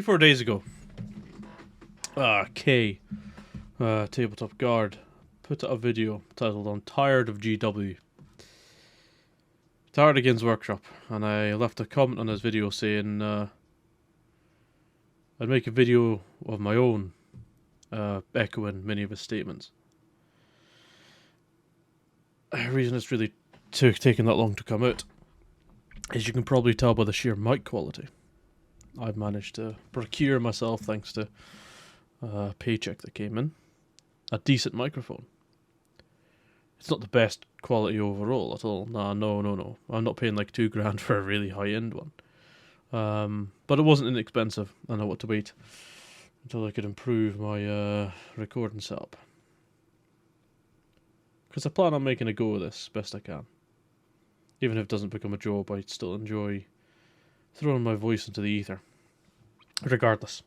24 days ago, Kay, Tabletop Guard, put out a video titled "I'm Tired of GW. Tired of Games Workshop," and I left a comment on his video saying I'd make a video of my own, echoing many of his statements. The reason it's really taken that long to come out is you can probably tell by the sheer mic quality I've managed to procure myself thanks to a paycheck that came in. A decent microphone. It's not the best quality overall at all. No. I'm not paying like $2,000 for a really high-end one. But it wasn't inexpensive, and I want to wait until I could improve my recording setup. Because I plan on making a go of this best I can. Even if it doesn't become a job, I still enjoy throwing my voice into the ether. Regardless.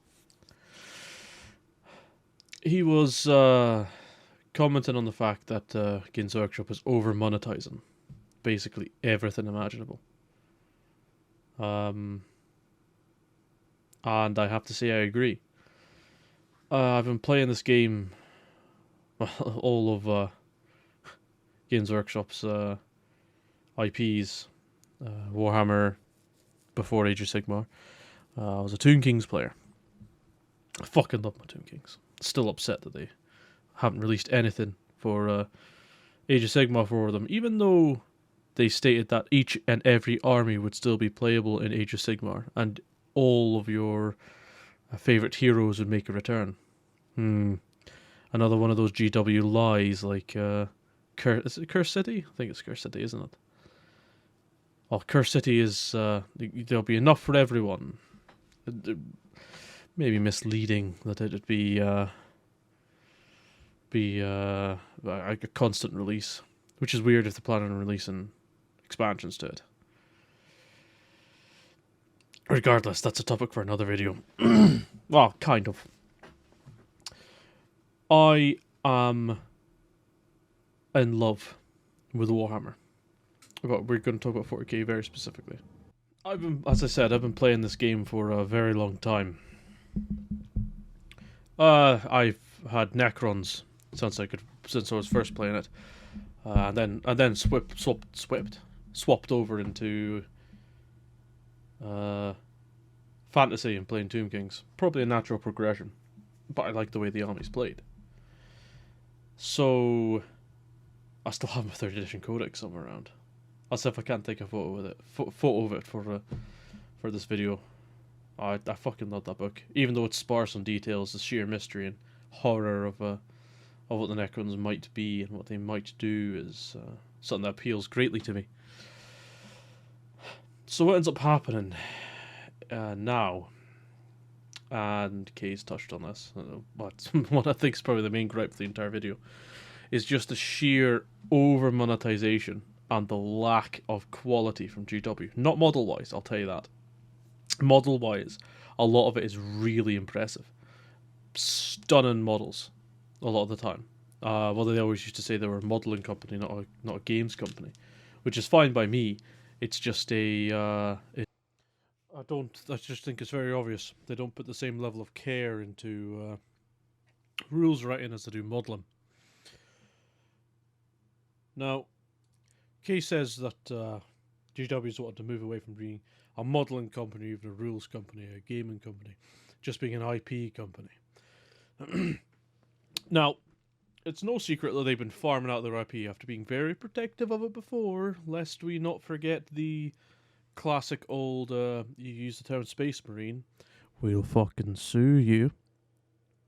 He was commenting on the fact that Games Workshop is over-monetizing basically everything imaginable. And I have to say I agree. I've been playing this game, all of Games Workshop's IPs, Warhammer, before Age of Sigmar. I was a Tomb Kings player. I fucking love my Tomb Kings. Still upset that they haven't released anything for Age of Sigmar for them, even though they stated that each and every army would still be playable in Age of Sigmar, and all of your favourite heroes would make a return. Another one of those GW lies, like is it Curse City? I think it's Curse City, isn't it? Oh, Curse City is there'll be enough for everyone. Maybe misleading that it'd be a constant release, which is weird if they're planning on releasing expansions to it. Regardless, that's a topic for another video. Well, kind of. I am in love with Warhammer. But we're going to talk about 40k very specifically. As I said, I've been playing this game for a very long time. I've had Necrons since I was first playing it, and then swapped over into fantasy and playing Tomb Kings. Probably a natural progression, but I like the way the army's played. So I still have my 3rd edition codex somewhere around. As if I can't take a photo with it, photo of it for this video. I fucking love that book, even though it's sparse on details. The sheer mystery and horror of what the Necrons might be and what they might do is something that appeals greatly to me. So what ends up happening now, and Kay's touched on this, but what I think is probably the main gripe for the entire video, is just the sheer over-monetization and the lack of quality from GW. Not model-wise, I'll tell you that. Model-wise, a lot of it is really impressive. Stunning models, a lot of the time. Well, they always used to say they were a modelling company, not a games company, which is fine by me. It's just I just think it's very obvious. They don't put the same level of care into rules writing as they do modelling. Now, Kay says that GW's wanted to move away from being a modelling company, even a rules company, a gaming company, just being an IP company. Now, it's no secret that they've been farming out their IP after being very protective of it before, lest we not forget the classic old, you use the term Space Marine, we'll fucking sue you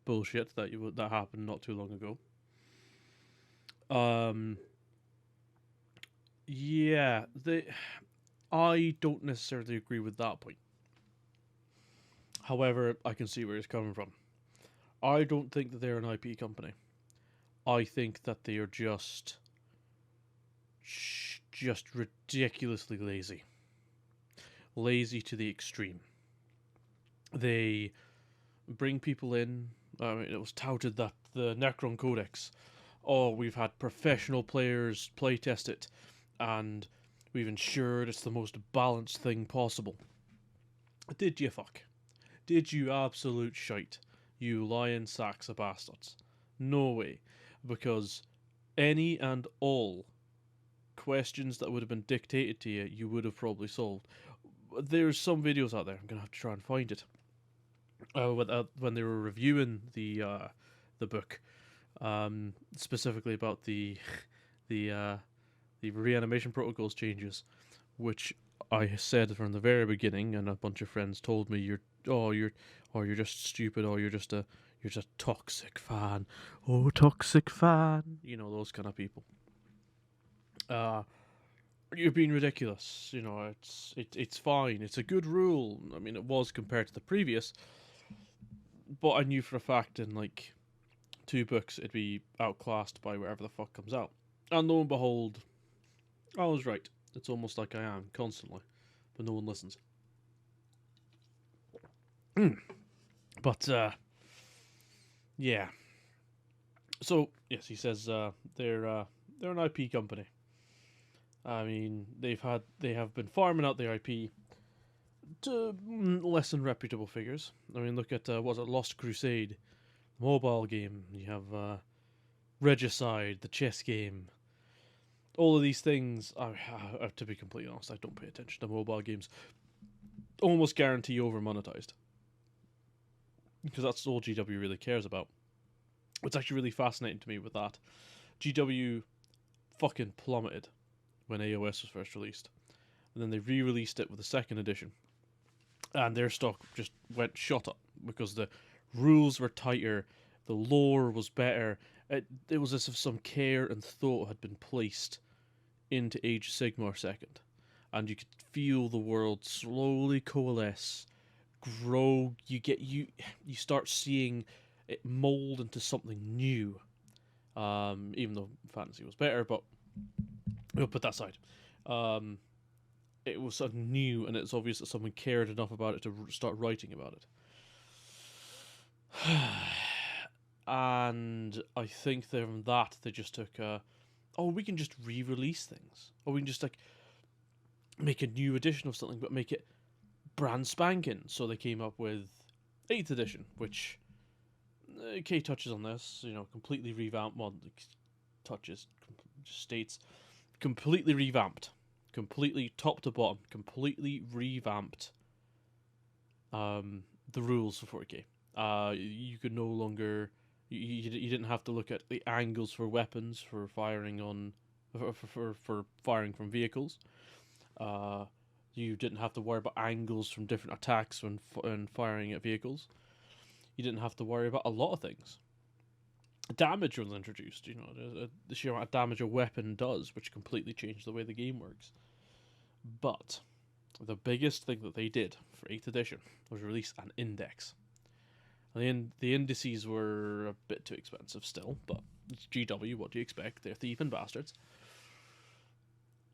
bullshit that happened not too long ago. Yeah, I don't necessarily agree with that point. However, I can see where he's coming from. I don't think that they're an IP company. I think that they are just ridiculously lazy. Lazy to the extreme. They bring people in. I mean, it was touted that the Necron Codex, we've had professional players playtest it, and we've ensured it's the most balanced thing possible. Did you fuck? Did you absolute shite? You lying sacks of bastards. No way. Because any and all questions that would have been dictated to you, you would have probably solved. There's some videos out there, I'm going to have to try and find it, when they were reviewing the book, specifically about the the reanimation protocols changes, which I said from the very beginning, and a bunch of friends told me you're just stupid, or you're just a toxic fan, toxic fan, those kind of people. You're being ridiculous. It's fine. It's a good rule. I mean, it was compared to the previous, but I knew for a fact in like 2 books it'd be outclassed by whatever the fuck comes out. And lo and behold, I was right. It's almost like I am constantly, but no one listens. But yeah. So yes, he says they're an IP company. I mean, they have been farming out their IP to less than reputable figures. I mean, look at was it Lost Crusade, the mobile game. You have Regicide, the chess game. All of these things, to be completely honest, I don't pay attention to mobile games. Almost guarantee over monetized, because that's all GW really cares about. It's actually really fascinating to me with that. GW fucking plummeted when AOS was first released, and then they re-released it with a 2nd edition, and their stock just went shot up because the rules were tighter, the lore was better. It was as if some care and thought had been placed into Age of Sigmar 2nd, and you could feel the world slowly coalesce, grow. You start seeing it mold into something new. Even though fantasy was better, but we'll put that aside. It was something new, and it's obvious that someone cared enough about it to start writing about it. And I think from that they just took we can just re-release things, or we can just like make a new edition of something, but make it brand spanking. So they came up with 8th edition, which Kay touches on this, completely revamped. Well, touches, just states, completely revamped, completely top to bottom, completely revamped the rules for 40k. You could no longer, you didn't have to look at the angles for weapons for firing on, for firing from vehicles. You didn't have to worry about angles from different attacks when firing at vehicles. You didn't have to worry about a lot of things. Damage was introduced, the sheer amount of damage a weapon does, which completely changed the way the game works. But the biggest thing that they did for 8th edition was release an index. And the indices were a bit too expensive still, but it's GW, what do you expect? They're thieving bastards.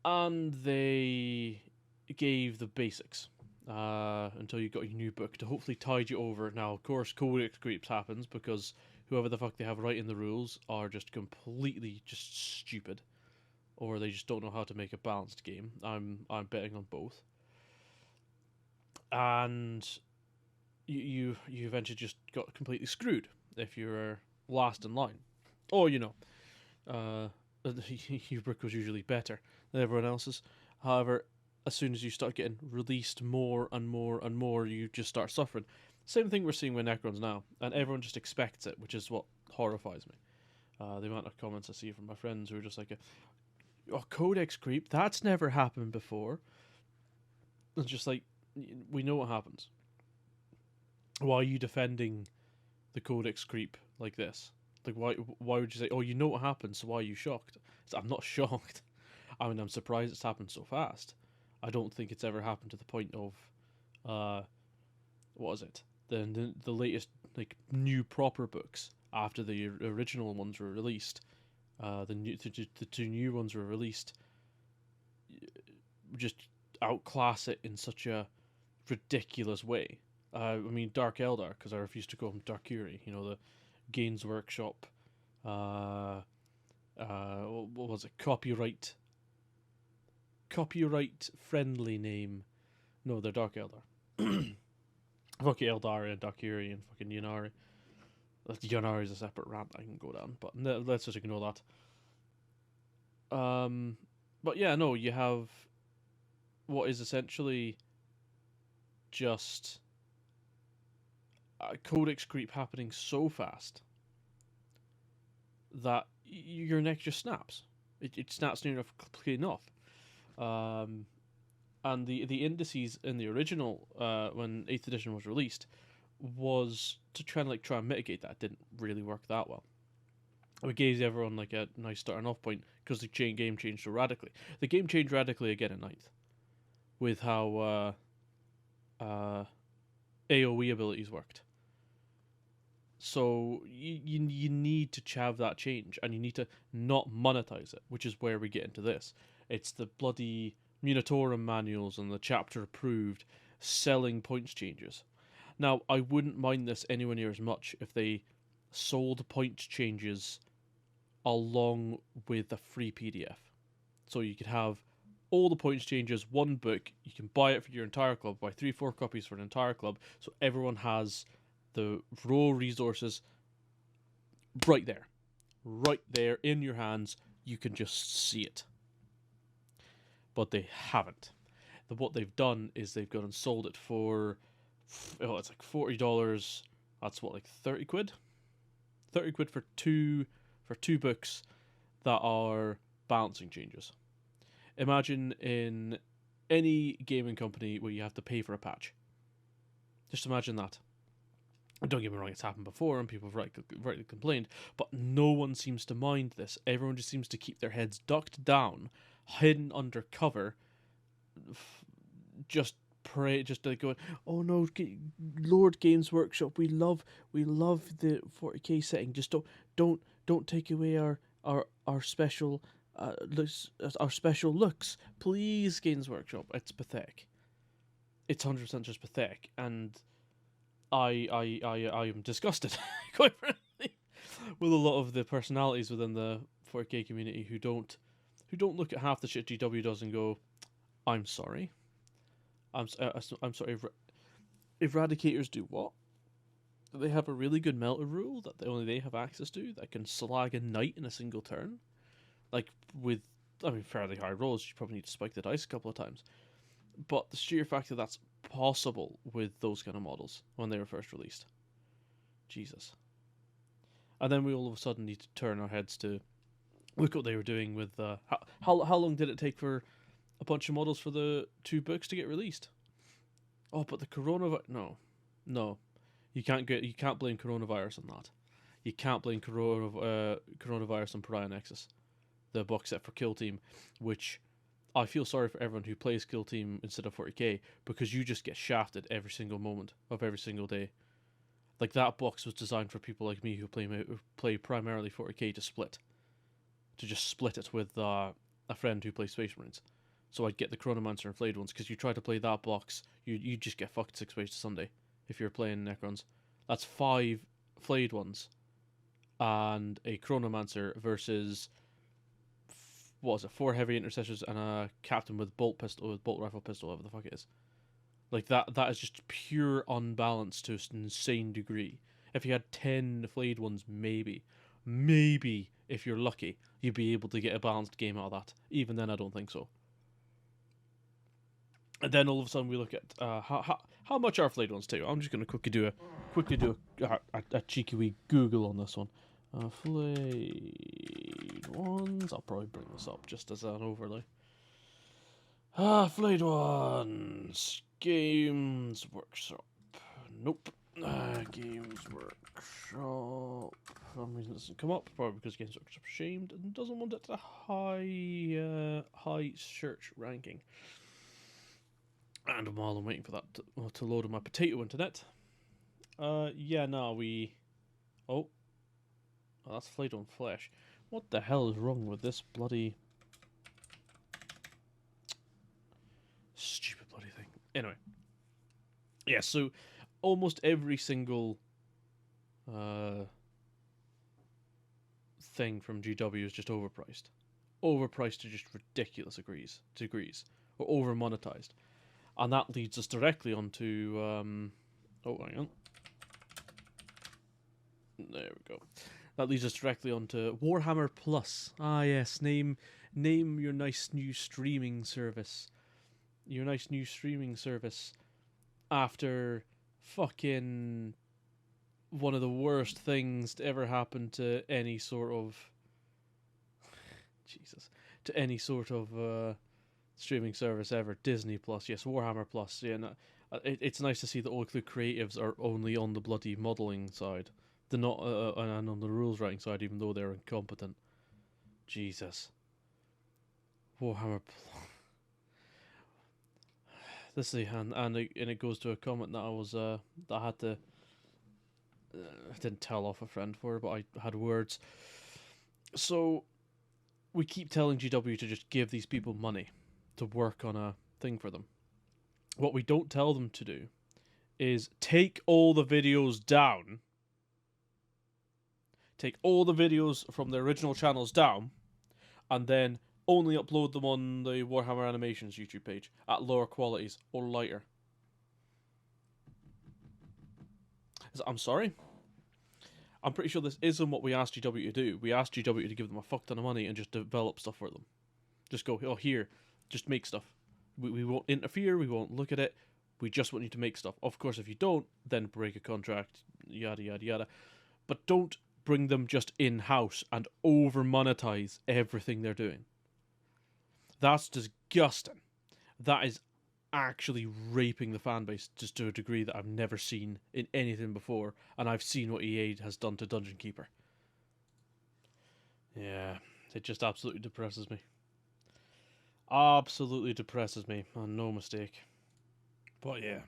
And they gave the basics until you got your new book to hopefully tide you over. Now, of course, codex creeps happens because whoever the fuck they have writing the rules are just completely just stupid, or they just don't know how to make a balanced game. I'm betting on both. And you eventually just got completely screwed if you were last in line, or your book was usually better than everyone else's. However, as soon as you start getting released more and more and more, you just start suffering. Same thing we're seeing with Necrons now, and everyone just expects it, which is what horrifies me. The amount of comments I see from my friends who are just like, codex creep, that's never happened before. It's just like, we know what happens. Why are you defending the codex creep like this? Like, why would you say, you know what happens, so why are you shocked? So I'm not shocked. I mean, I'm surprised it's happened so fast. I don't think it's ever happened to the point of, what is it? The latest, like, new proper books after the original ones were released. The 2 new ones were released. Just outclass it in such a ridiculous way. I mean, Dark Eldar, because I refuse to call him Darkuri. The Gaines Workshop. What was it? Copyright friendly name. No, they're Dark Eldar. Fucking Eldari and Dakiri and fucking Yunari. Yunari is a separate rant I can go down, but let's just ignore that. But yeah, no, you have what is essentially just a codex creep happening so fast that your neck just snaps. It snaps near enough clean off. And the indices in the original when 8th edition was released was to try and mitigate that. It didn't really work that well. We gave everyone like a nice starting off point because the game changed so radically. The game changed radically again in 9th with how AoE abilities worked. So you need to have that change, and you need to not monetize it, which is where we get into this. It's the bloody Munitorum manuals and the chapter approved selling points changes. Now, I wouldn't mind this anywhere near as much if they sold points changes along with a free PDF. So you could have all the points changes, one book, you can buy it for your entire club, buy 3-4 copies for an entire club, so everyone has the raw resources right there in your hands. You can just see it. But they haven't. What they've done is they've gone and sold it for, it's like $40. That's what, like 30 quid? 30 quid for two books that are balancing changes. Imagine in any gaming company where you have to pay for a patch. Just imagine that. And don't get me wrong, it's happened before and people have rightly complained, but no one seems to mind this. Everyone just seems to keep their heads ducked down, hidden under cover, just pray, just like going, oh no, Lord Games Workshop, we love the 40k setting. Just don't take away our special our special looks, please, Games Workshop. It's pathetic. It's 100% just pathetic, and I am disgusted, quite frankly, with a lot of the personalities within the 40k community who don't look at half the shit GW does and go, I'm sorry. I'm sorry. Eradicators do what? They have a really good melter rule that only they have access to that can slag a knight in a single turn. Like with, fairly high rolls, you probably need to spike the dice a couple of times. But the sheer fact that that's possible with those kind of models when they were first released. Jesus. And then we all of a sudden need to turn our heads to look what they were doing with how long did it take for a bunch of models for the 2 books to get released? Oh, but the coronavirus. No, you can't blame coronavirus on that. You can't blame coronavirus on Pariah Nexus, the box set for Kill Team, which I feel sorry for everyone who plays Kill Team instead of 40k, because you just get shafted every single moment of every single day. Like, that box was designed for people like me who play primarily 40k to just split it with a friend who plays Space Marines. So I'd get the Chronomancer and Flayed ones, because you try to play that box, you just get fucked 6 ways to Sunday if you're playing Necrons. That's 5 Flayed ones and a Chronomancer versus, what was it, 4 heavy intercessors and a captain with bolt rifle pistol, whatever the fuck it is. Like, that is just pure unbalance to an insane degree. If you had 10 Flayed ones, maybe, if you're lucky, you'd be able to get a balanced game out of that. Even then, I don't think so. And then all of a sudden we look at how much are Flayed ones too. I'm just going to quickly do a cheeky wee Google on this one. Flayed ones. I'll probably bring this up just as an overlay. Flayed ones. Games Workshop. Nope. Games Workshop. For some reason it doesn't come up. Probably because Games Workshop is shamed and doesn't want it at a high search ranking. And while I'm waiting for that to load on my potato internet, oh, that's Flayed on Flesh. What the hell is wrong with this bloody stupid bloody thing? Anyway, yeah. So almost every single thing from GW is just overpriced to just ridiculous degrees, or over monetized. And that leads us directly onto Oh, hang on. There we go. That leads us directly onto Warhammer Plus. Ah, yes. Name your nice new streaming service. Your nice new streaming service after fucking one of the worst things to ever happen to any sort of Jesus, to any sort of streaming service ever. Disney Plus, yes, Warhammer Plus. Yeah, no, it's nice to see that all the creatives are only on the bloody modelling side. They're not and on the rules writing side, even though they're incompetent. Jesus. Warhammer Plus. This is and it goes to a comment that I was that I had to I didn't tell off a friend for, but I had words. So we keep telling GW to just give these people money to work on a thing for them. What we don't tell them to do is take all the videos down. Take all the videos from the original channels down, and then only upload them on the Warhammer Animations YouTube page at lower qualities or lighter. I'm sorry? I'm pretty sure this isn't what we asked GW to do. We asked GW to give them a fuck ton of money and just develop stuff for them. Just go, oh, here, just make stuff. We won't interfere, we won't look at it. We just want you to make stuff. Of course, if you don't, then break a contract, yada, yada, yada. But don't bring them just in-house and over-monetize everything they're doing. That's disgusting. That is actually raping the fan base just to a degree that I've never seen in anything before, and I've seen what EA has done to Dungeon Keeper. Yeah, it just absolutely depresses me. Absolutely depresses me, and no mistake. But yeah.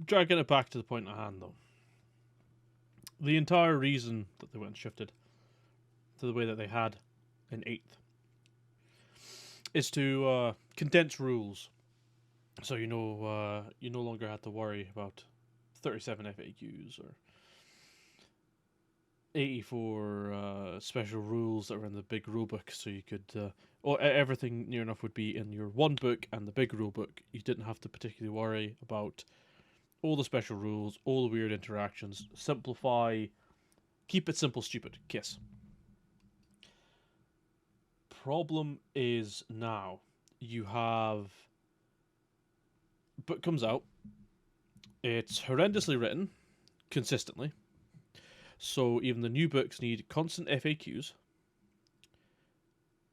Dragging it back to the point at hand, though. The entire reason that they went and shifted to the way that they had in 8th is to condense rules. So you no longer have to worry about 37 FAQs or 84 special rules that were in the big rulebook, so you could or everything near enough would be in your one book and the big rulebook. You didn't have to particularly worry about all the special rules, all the weird interactions. Simplify, keep it simple, stupid. Kiss. Problem is now you have book comes out. It's horrendously written, consistently. So even the new books need constant FAQs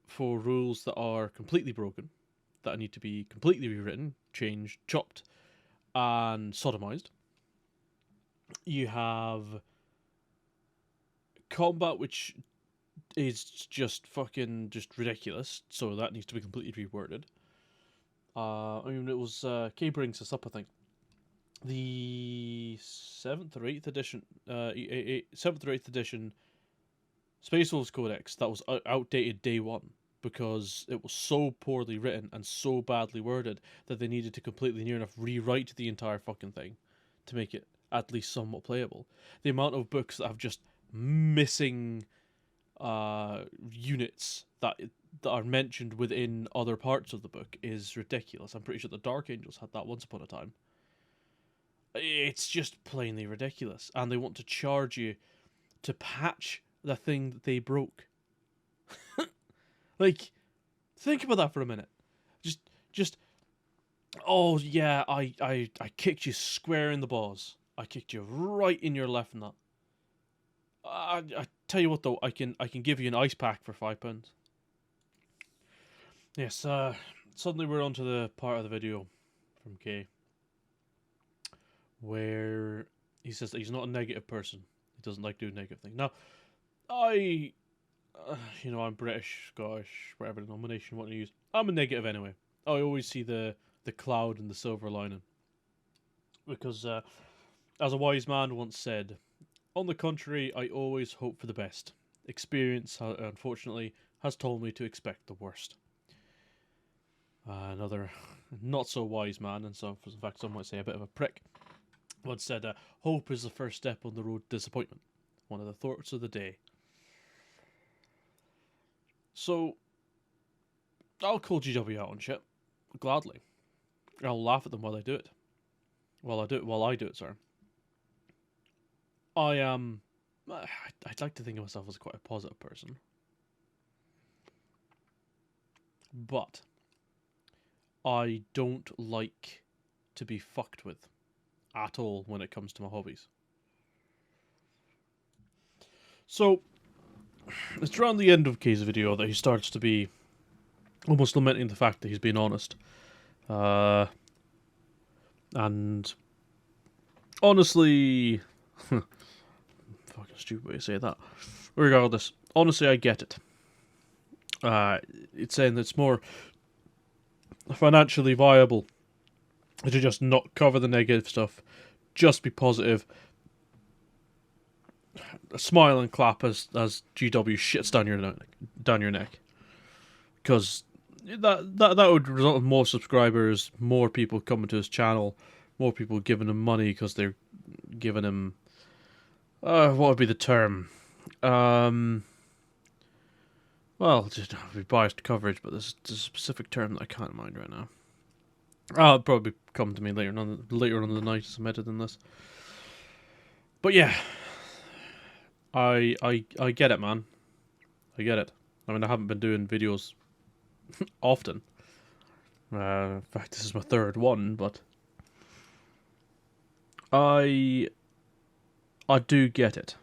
for rules that are completely broken, that need to be completely rewritten, changed, chopped, and sodomized. You have combat, which is just ridiculous, so that needs to be completely reworded. I mean, it was Kay brings this up, I think. The 7th or 8th edition, 7th or 8th edition Space Wolves Codex that was outdated day one because it was so poorly written and so badly worded that they needed to completely near enough rewrite the entire fucking thing to make it at least somewhat playable. The amount of books that have just missing units that are mentioned within other parts of the book is ridiculous. I'm pretty sure the Dark Angels had that once upon a time. It's just plainly ridiculous, and they want to charge you to patch the thing that they broke. Like, think about that for a minute. Just. Oh yeah, I kicked you square in the balls. I kicked you right in your left nut. I tell you what though, I can give you an ice pack for £5. Yes. Suddenly we're onto the part of the video from Kay where he says that he's not a negative person. He doesn't like doing negative things. Now, I'm British, Scottish, whatever denomination you want to use. I'm a negative anyway. I always see the cloud and the silver lining. Because, as a wise man once said, on the contrary, I always hope for the best. Experience, unfortunately, has told me to expect the worst. Another not so wise man, and so in fact some might say a bit of a prick, once said, hope is the first step on the road to disappointment. One of the thoughts of the day. So, I'll call GW out on shit. Gladly. I'll laugh at them while I do it. While I do it, sorry. I am. I'd like to think of myself as quite a positive person, but I don't like to be fucked with at all when it comes to my hobbies. So it's around the end of Kay's video that he starts to be almost lamenting the fact that he's being honest. And honestly, fucking stupid way to say that. Regardless, honestly, I get it. It's saying that it's more financially viable to just not cover the negative stuff, just be positive, smile and clap as GW shits down your neck, because that would result in more subscribers, more people coming to his channel, more people giving him money because they're giving him what would be the term? Well, just be biased coverage, but there's a specific term that I can't mind right now. It'll probably come to me later on in the night as I'm editing this. But yeah, I get it, man. I get it. I mean, I haven't been doing videos often. In fact, this is my third one, but I do get it.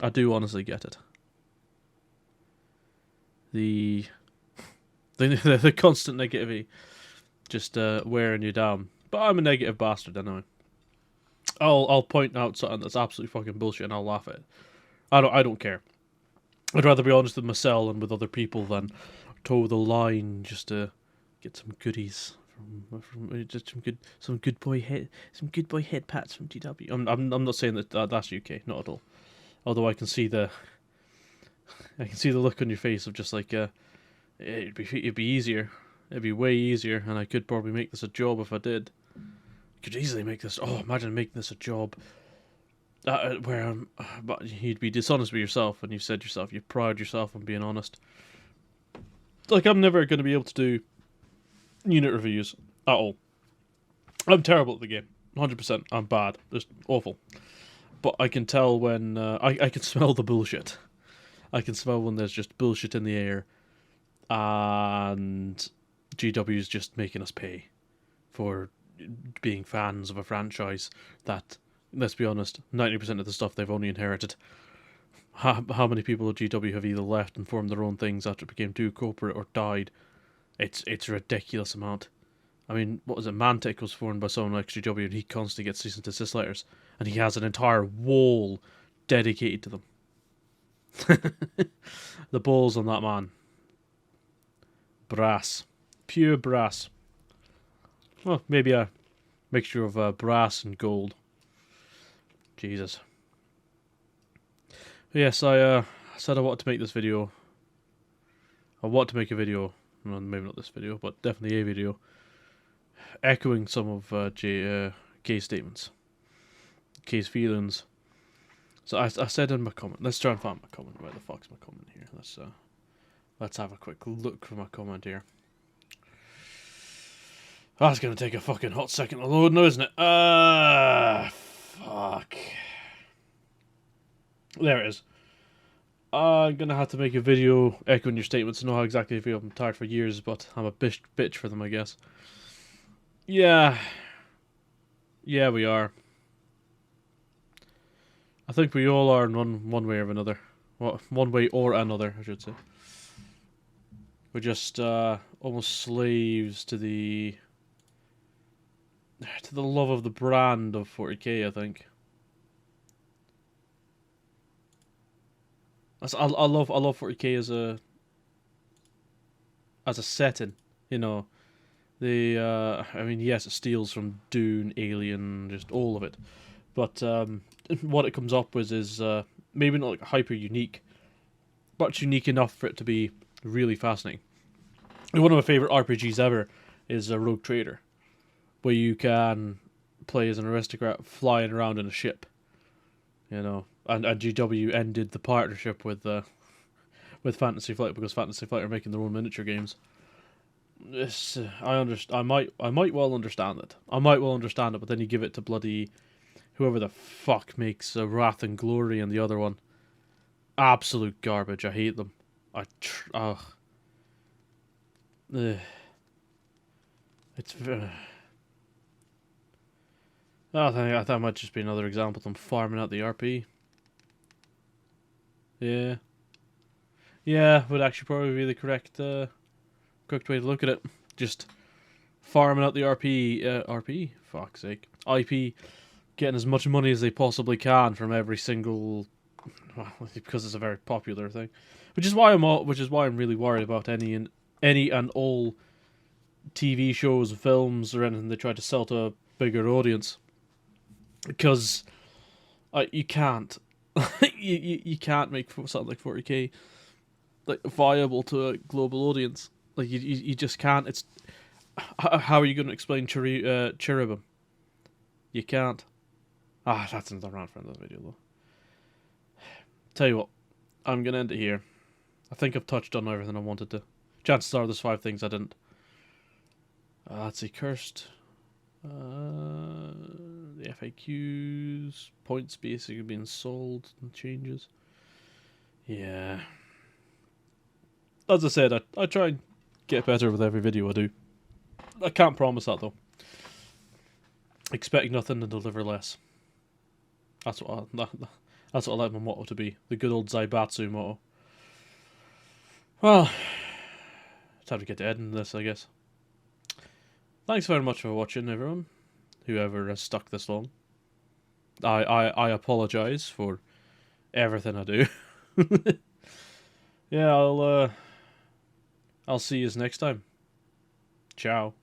I do honestly get it. The constant negativity just wearing you down. But I'm a negative bastard anyway. I'll point out something that's absolutely fucking bullshit and I'll laugh at it. I don't care. I'd rather be honest with myself and with other people than toe the line just to get some goodies from just some good boy head pats from GW. I'm not saying that that's UK, not at all. Although I can see the look on your face of just like it'd be easier. It'd be way easier, and I could probably make this a job if I did. Could easily make this. Oh, imagine making this a job. But you'd be dishonest with yourself, and you said yourself, you pride yourself on being honest. Like, I'm never going to be able to do unit reviews at all. I'm terrible at the game. 100%. I'm bad. Just awful. But I can tell when I can smell the bullshit. I can smell when there's just bullshit in the air, and GW's just making us pay for being fans of a franchise that, let's be honest, 90% of the stuff they've only inherited. How many people at GW have either left and formed their own things after it became too corporate or died? It's a ridiculous amount. I mean, what was it? Mantic was formed by someone like GW, and he constantly gets cease and desist letters, and he has an entire wall dedicated to them. The balls on that man. Brass. Pure brass. Well, maybe a mixture of brass and gold. Jesus. Yes, I said I wanted to make this video. I want to make a video. Well, maybe not this video, but definitely a video echoing some of Kay's statements. Kay's feelings. So I said in my comment. Let's try and find my comment. Where the fuck's my comment here? Let's have a quick look for my comment here. That's gonna take a fucking hot second to load now, isn't it? Fuck. There it is. I'm gonna have to make a video echoing your statements. I know how exactly I feel. I'm tired for years, but I'm a bitch for them, I guess. Yeah. Yeah, we are. I think we all are in one way or another. Well, one way or another, I should say. We're just almost slaves to the love of the brand of 40k, I think. I love 40k as a setting, you know. I mean, yes, it steals from Dune, Alien, just all of it, but what it comes up with is maybe not like hyper unique, but unique enough for it to be really fascinating. And one of my favorite RPGs ever is a Rogue Trader, where you can play as an aristocrat flying around in a ship, you know. And GW ended the partnership with Fantasy Flight because Fantasy Flight are making their own miniature games. This, I understand. I might well understand it. I might well understand it, but then you give it to bloody whoever the fuck makes Wrath and Glory and the other one. Absolute garbage. I hate them. Ugh. Ugh. It's. I think that might just be another example of them farming out the RP. Yeah. Yeah, would actually probably be the correct way to look at it. Just farming out the RP, fuck's sake, IP, getting as much money as they possibly can from every single, well, because it's a very popular thing, which is why I'm really worried about any and all TV shows, films, or anything they try to sell to a bigger audience, because you can't, you can't make something like 40K like viable to a global audience. Like you just can't. It's how are you going to explain cherubim? You can't. That's another rant for another video though. Tell you what, I'm gonna end it here. I think I've touched on everything I wanted to. Chances are there's 5 things I didn't. Let's see, cursed. The FAQs, points basically being sold and changes. Yeah. As I said, I try and get better with every video I do. I can't promise that though. Expect nothing and deliver less. That's what I like my motto to be. The good old Zaibatsu motto. Well, time to get to editing this, I guess. Thanks very much for watching, everyone. Whoever has stuck this long. I apologise for everything I do. Yeah, I'll see you next time. Ciao.